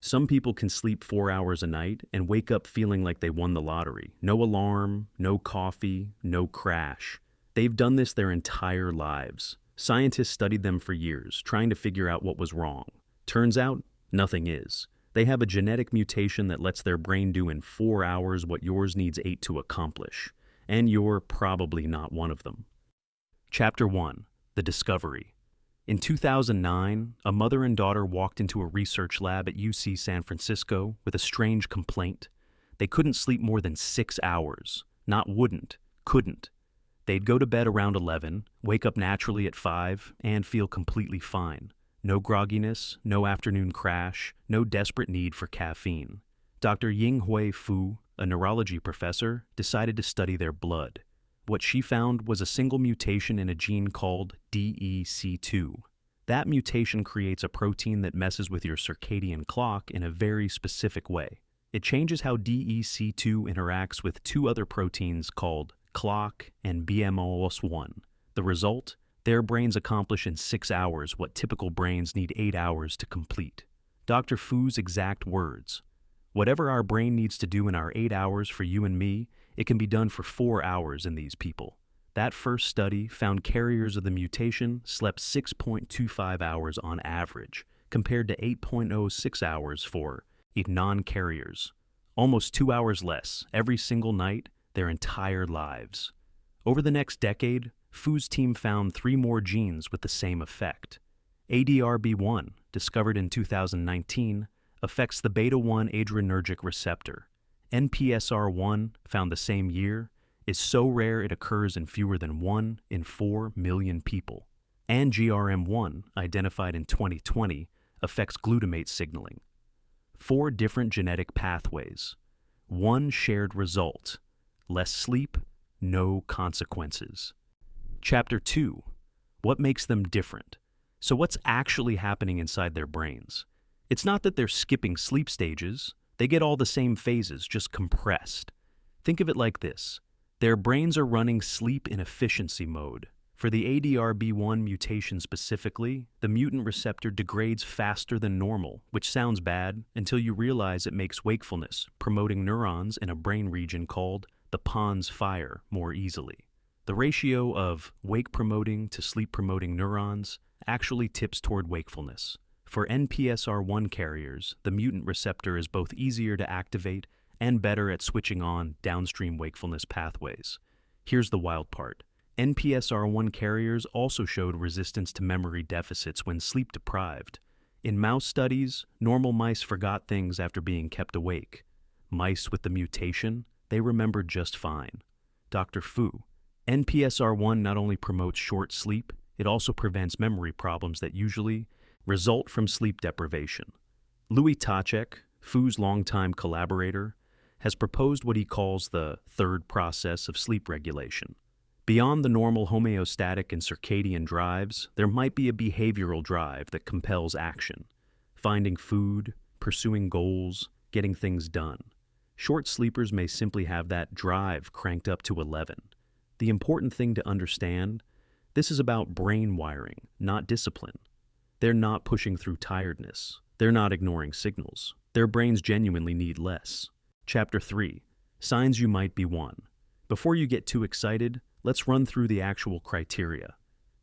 Some people can sleep 4 hours a night and wake up feeling like they won the lottery. No alarm, no coffee, no crash. They've done this their entire lives. Scientists studied them for years, trying to figure out what was wrong. Turns out, nothing is. They have a genetic mutation that lets their brain do in 4 hours what yours needs 8 to accomplish. And you're probably not one of them. Chapter 1. The Discovery. In 2009, a mother and daughter walked into a research lab at UC San Francisco with a strange complaint. They couldn't sleep more than 6 hours. Not wouldn't, couldn't. They'd go to bed around 11, wake up naturally at 5, and feel completely fine. No grogginess, no afternoon crash, no desperate need for caffeine. Dr. Yinghui Fu, a neurology professor, decided to study their blood. What she found was a single mutation in a gene called DEC2. That mutation creates a protein that messes with your circadian clock in a very specific way. It changes how DEC2 interacts with two other proteins called clock and BMOS1. The result? Their brains accomplish in 6 hours what typical brains need 8 hours to complete. Dr. Fu's exact words: "Whatever our brain needs to do in our 8 hours for you and me, it can be done for 4 hours in these people." That first study found carriers of the mutation slept 6.25 hours on average, compared to 8.06 hours for non-carriers. Almost 2 hours less every single night their entire lives. Over the next decade, Fu's team found 3 more genes with the same effect. ADRB1, discovered in 2019, affects the beta-1 adrenergic receptor. NPSR1, found the same year, is so rare it occurs in fewer than 1 in 4 million people. And GRM1, identified in 2020, affects glutamate signaling. 4 different genetic pathways. One shared result: less sleep, no consequences. Chapter 2. What makes them different? So what's actually happening inside their brains? It's not that they're skipping sleep stages. They get all the same phases, just compressed. Think of it like this. Their brains are running sleep in efficiency mode. For the ADRB1 mutation specifically, the mutant receptor degrades faster than normal, which sounds bad until you realize it makes wakefulness, promoting neurons in a brain region called the pons fire more easily. The ratio of wake-promoting to sleep-promoting neurons actually tips toward wakefulness. For NPSR1 carriers, the mutant receptor is both easier to activate and better at switching on downstream wakefulness pathways. Here's the wild part. NPSR1 carriers also showed resistance to memory deficits when sleep deprived. In mouse studies, normal mice forgot things after being kept awake. Mice with the mutation, they remembered just fine. Dr. Fu, NPSR1 not only promotes short sleep, it also prevents memory problems that usually result from sleep deprivation. Louis Tacek, Fu's longtime collaborator, has proposed what he calls the third process of sleep regulation. Beyond the normal homeostatic and circadian drives, there might be a behavioral drive that compels action. Finding food, pursuing goals, getting things done. Short sleepers may simply have that drive cranked up to 11. The important thing to understand, this is about brain wiring, not discipline. They're not pushing through tiredness. They're not ignoring signals. Their brains genuinely need less. Chapter 3. Signs you might be one. Before you get too excited, let's run through the actual criteria.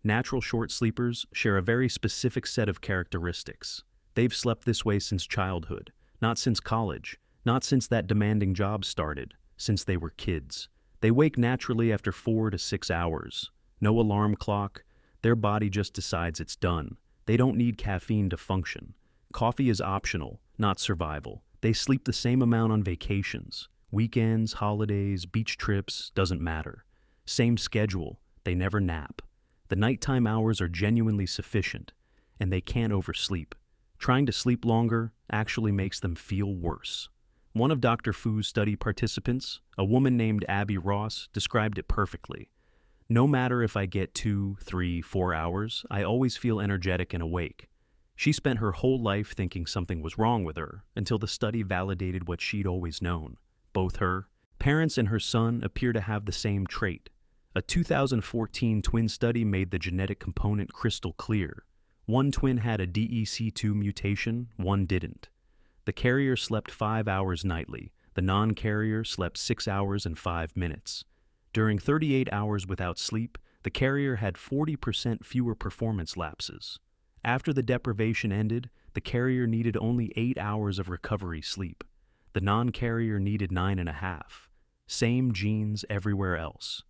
Natural short sleepers share a very specific set of characteristics. They've slept this way since childhood, not since college, not since that demanding job started, since they were kids. They wake naturally after 4 to 6 hours. No alarm clock. Their body just decides it's done. They don't need caffeine to function. Coffee is optional, not survival. They sleep the same amount on vacations. Weekends, holidays, beach trips, doesn't matter. Same schedule. They never nap. The nighttime hours are genuinely sufficient, and they can't oversleep. Trying to sleep longer actually makes them feel worse. One of Dr. Fu's study participants, a woman named Abby Ross, described it perfectly. "No matter if I get 2, 3, 4 hours, I always feel energetic and awake." She spent her whole life thinking something was wrong with her until the study validated what she'd always known. Both her parents and her son appear to have the same trait. A 2014 twin study made the genetic component crystal clear. One twin had a DEC2 mutation, one didn't. The carrier slept 5 hours nightly. The non-carrier slept 6 hours and 5 minutes. During 38 hours without sleep, the carrier had 40% fewer performance lapses. After the deprivation ended, the carrier needed only 8 hours of recovery sleep. The non-carrier needed 9.5. Same genes everywhere else.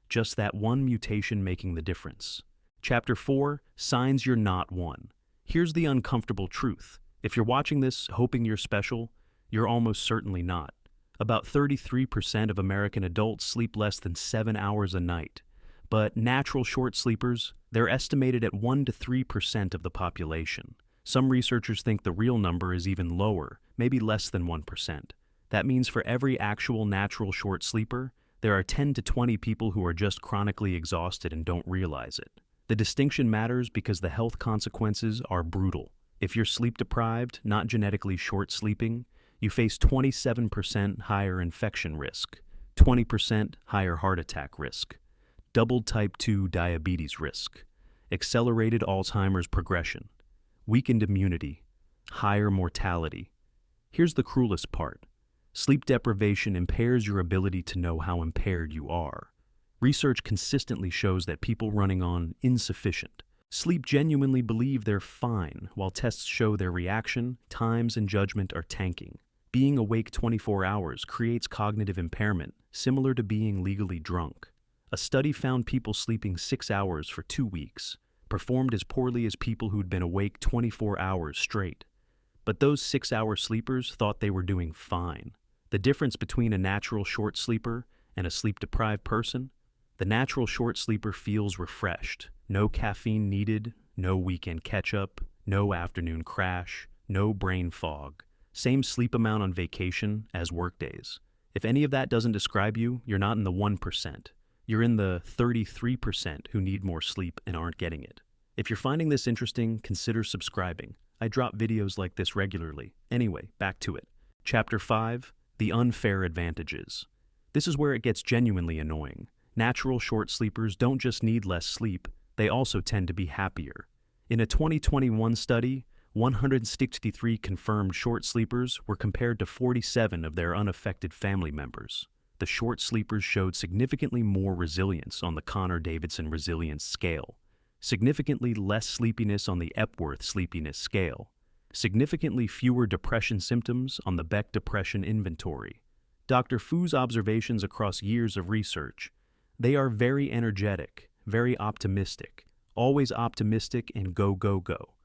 Just that one mutation making the difference. Chapter 4, Signs You're Not One. Here's the uncomfortable truth. If you're watching this hoping you're special, you're almost certainly not. About 33% of American adults sleep less than 7 hours a night. But natural short sleepers, they're estimated at 1 to 3% of the population. Some researchers think the real number is even lower, maybe less than 1%. That means for every actual natural short sleeper, there are 10 to 20 people who are just chronically exhausted and don't realize it. The distinction matters because the health consequences are brutal. If you're sleep deprived, not genetically short sleeping, you face 27% higher infection risk, 20% higher heart attack risk, doubled type 2 diabetes risk, accelerated Alzheimer's progression, weakened immunity, higher mortality. Here's the cruelest part. Sleep deprivation impairs your ability to know how impaired you are. Research consistently shows that people running on insufficient sleep genuinely believe they're fine, while tests show their reaction, times, and judgment are tanking. Being awake 24 hours creates cognitive impairment, similar to being legally drunk. A study found people sleeping 6 hours for 2 weeks performed as poorly as people who'd been awake 24 hours straight. But those 6-hour sleepers thought they were doing fine. The difference between a natural short sleeper and a sleep-deprived person? The natural short sleeper feels refreshed. No caffeine needed, no weekend catch-up, no afternoon crash, no brain fog. Same sleep amount on vacation as workdays. If any of that doesn't describe you, you're not in the 1%. You're in the 33% who need more sleep and aren't getting it. If you're finding this interesting, consider subscribing. I drop videos like this regularly. Anyway, back to it. Chapter 5, The Unfair Advantages. This is where it gets genuinely annoying. Natural short sleepers don't just need less sleep, they also tend to be happier. In a 2021 study, 163 confirmed short sleepers were compared to 47 of their unaffected family members. The short sleepers showed significantly more resilience on the Connor-Davidson Resilience Scale, significantly less sleepiness on the Epworth Sleepiness Scale, significantly fewer depression symptoms on the Beck Depression Inventory. Dr. Fu's observations across years of research, they are very energetic, very optimistic, always optimistic and go, go, go.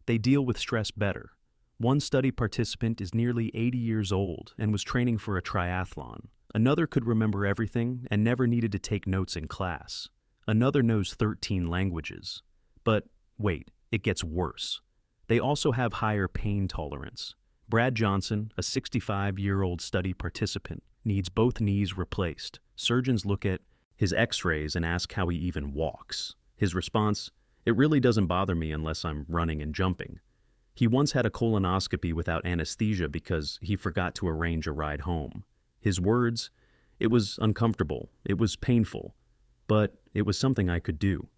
They deal with stress better. One study participant is nearly 80 years old and was training for a triathlon. Another could remember everything and never needed to take notes in class. Another knows 13 languages. But wait, it gets worse. They also have higher pain tolerance. Brad Johnson, a 65-year-old study participant, needs both knees replaced. Surgeons look at his x-rays and ask how he even walks. His response, "It really doesn't bother me unless I'm running and jumping." He once had a colonoscopy without anesthesia because he forgot to arrange a ride home. His words, "It was uncomfortable, it was painful, but it was something I could do."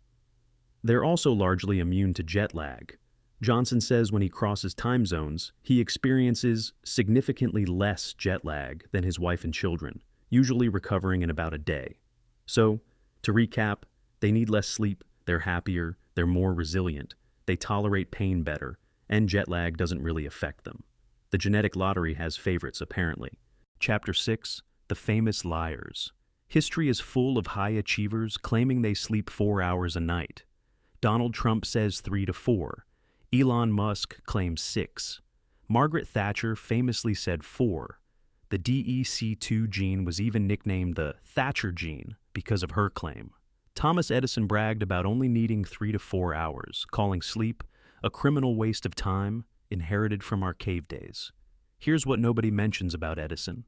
They're also largely immune to jet lag. Johnson says when he crosses time zones, he experiences significantly less jet lag than his wife and children, usually recovering in about a day. So, to recap, they need less sleep, they're happier, they're more resilient, they tolerate pain better, and jet lag doesn't really affect them. The genetic lottery has favorites, apparently. Chapter 6, The Famous Liars. History is full of high achievers claiming they sleep 4 hours a night. Donald Trump says 3 to 4. Elon Musk claims 6. Margaret Thatcher famously said 4. The DEC2 gene was even nicknamed the Thatcher gene because of her claim. Thomas Edison bragged about only needing 3 to 4 hours, calling sleep a criminal waste of time inherited from our cave days. Here's what nobody mentions about Edison.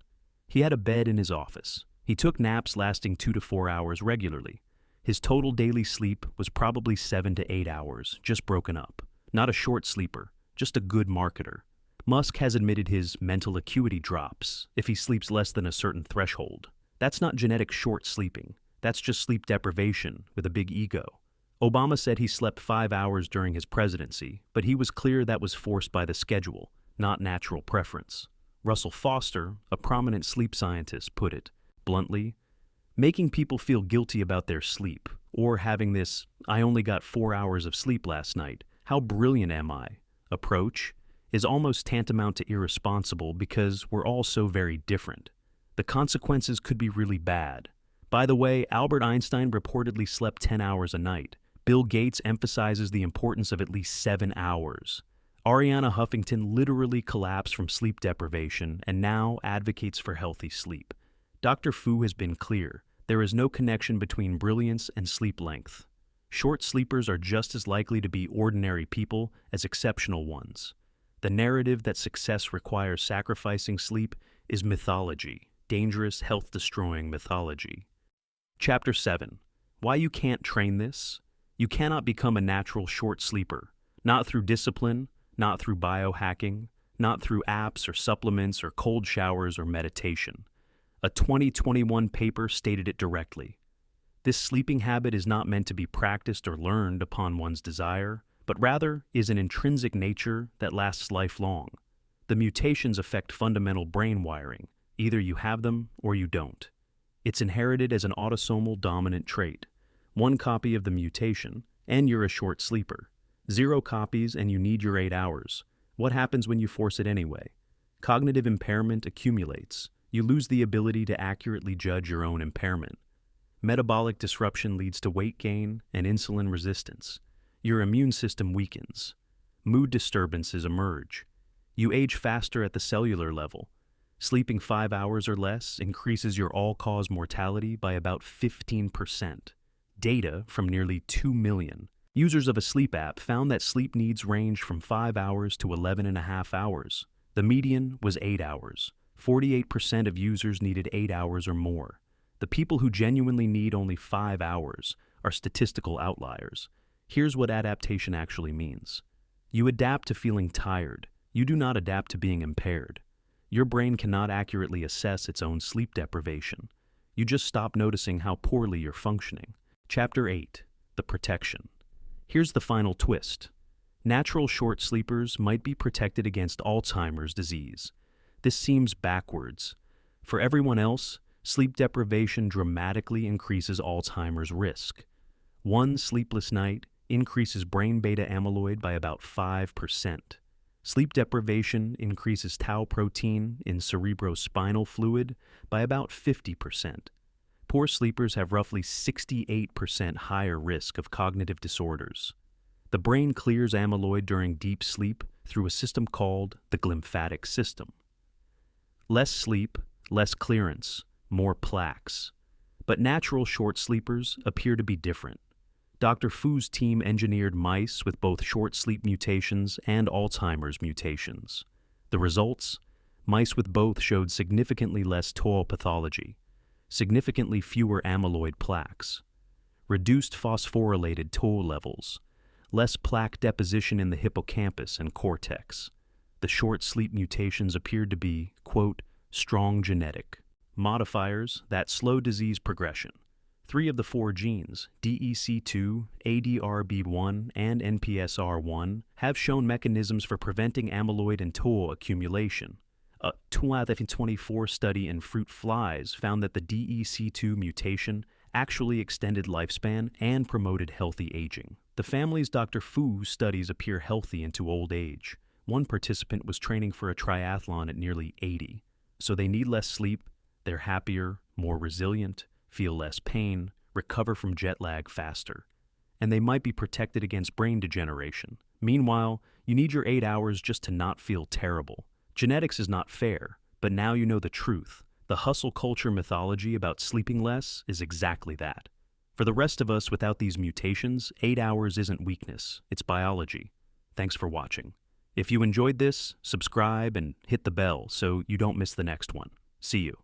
He had a bed in his office. He took naps lasting 2 to 4 hours regularly. His total daily sleep was probably 7 to 8 hours, just broken up. Not a short sleeper, just a good marketer. Musk has admitted his mental acuity drops if he sleeps less than a certain threshold. That's not genetic short sleeping. That's just sleep deprivation with a big ego. Obama said he slept 5 hours during his presidency, but he was clear that was forced by the schedule, not natural preference. Russell Foster, a prominent sleep scientist, put it bluntly, making people feel guilty about their sleep, or having this, "I only got 4 hours of sleep last night, how brilliant am I?" approach is almost tantamount to irresponsible because we're all so very different. The consequences could be really bad. By the way, Albert Einstein reportedly slept 10 hours a night. Bill Gates emphasizes the importance of at least 7 hours. Ariana Huffington literally collapsed from sleep deprivation and now advocates for healthy sleep. Dr. Fu has been clear. There is no connection between brilliance and sleep length. Short sleepers are just as likely to be ordinary people as exceptional ones. The narrative that success requires sacrificing sleep is mythology, dangerous, health-destroying mythology. Chapter 7. Why you can't train this? You cannot become a natural short sleeper, not through discipline, not through biohacking, not through apps or supplements or cold showers or meditation. A 2021 paper stated it directly. This sleeping habit is not meant to be practiced or learned upon one's desire, but rather is an intrinsic nature that lasts lifelong. The mutations affect fundamental brain wiring. Either you have them or you don't. It's inherited as an autosomal dominant trait. 1 copy of the mutation, and you're a short sleeper. 0 copies and you need your 8 hours. What happens when you force it anyway? Cognitive impairment accumulates. You lose the ability to accurately judge your own impairment. Metabolic disruption leads to weight gain and insulin resistance. Your immune system weakens. Mood disturbances emerge. You age faster at the cellular level. Sleeping 5 hours or less increases your all-cause mortality by about 15%. Data from nearly 2 million users of a sleep app found that sleep needs range from 5 hours to 11.5 hours. The median was 8 hours. 48% of users needed 8 hours or more. The people who genuinely need only 5 hours are statistical outliers. Here's what adaptation actually means. You adapt to feeling tired. You do not adapt to being impaired. Your brain cannot accurately assess its own sleep deprivation. You just stop noticing how poorly you're functioning. Chapter 8. The protection. Here's the final twist. Natural short sleepers might be protected against Alzheimer's disease. This seems backwards. For everyone else, sleep deprivation dramatically increases Alzheimer's risk. 1 sleepless night increases brain beta amyloid by about 5%. Sleep deprivation increases tau protein in cerebrospinal fluid by about 50%. Poor sleepers have roughly 68% higher risk of cognitive disorders. The brain clears amyloid during deep sleep through a system called the glymphatic system. Less sleep, less clearance, more plaques. But natural short sleepers appear to be different. Dr. Fu's team engineered mice with both short sleep mutations and Alzheimer's mutations. The results? Mice with both showed significantly less tau pathology, significantly fewer amyloid plaques, reduced phosphorylated tau levels, less plaque deposition in the hippocampus and cortex. The short sleep mutations appeared to be, quote, strong genetic modifiers that slow disease progression. 3 of the 4 genes, DEC2, ADRB1, and NPSR1, have shown mechanisms for preventing amyloid and tau accumulation. A 2024 study in fruit flies found that the DEC2 mutation actually extended lifespan and promoted healthy aging. The families Dr. Fu studies appear healthy into old age. 1 participant was training for a triathlon at nearly 80. So they need less sleep, they're happier, more resilient, feel less pain, recover from jet lag faster. And they might be protected against brain degeneration. Meanwhile, you need your 8 hours just to not feel terrible. Genetics is not fair, but now you know the truth. The hustle culture mythology about sleeping less is exactly that. For the rest of us without these mutations, 8 hours isn't weakness, it's biology. Thanks for watching. If you enjoyed this, subscribe and hit the bell so you don't miss the next one. See you.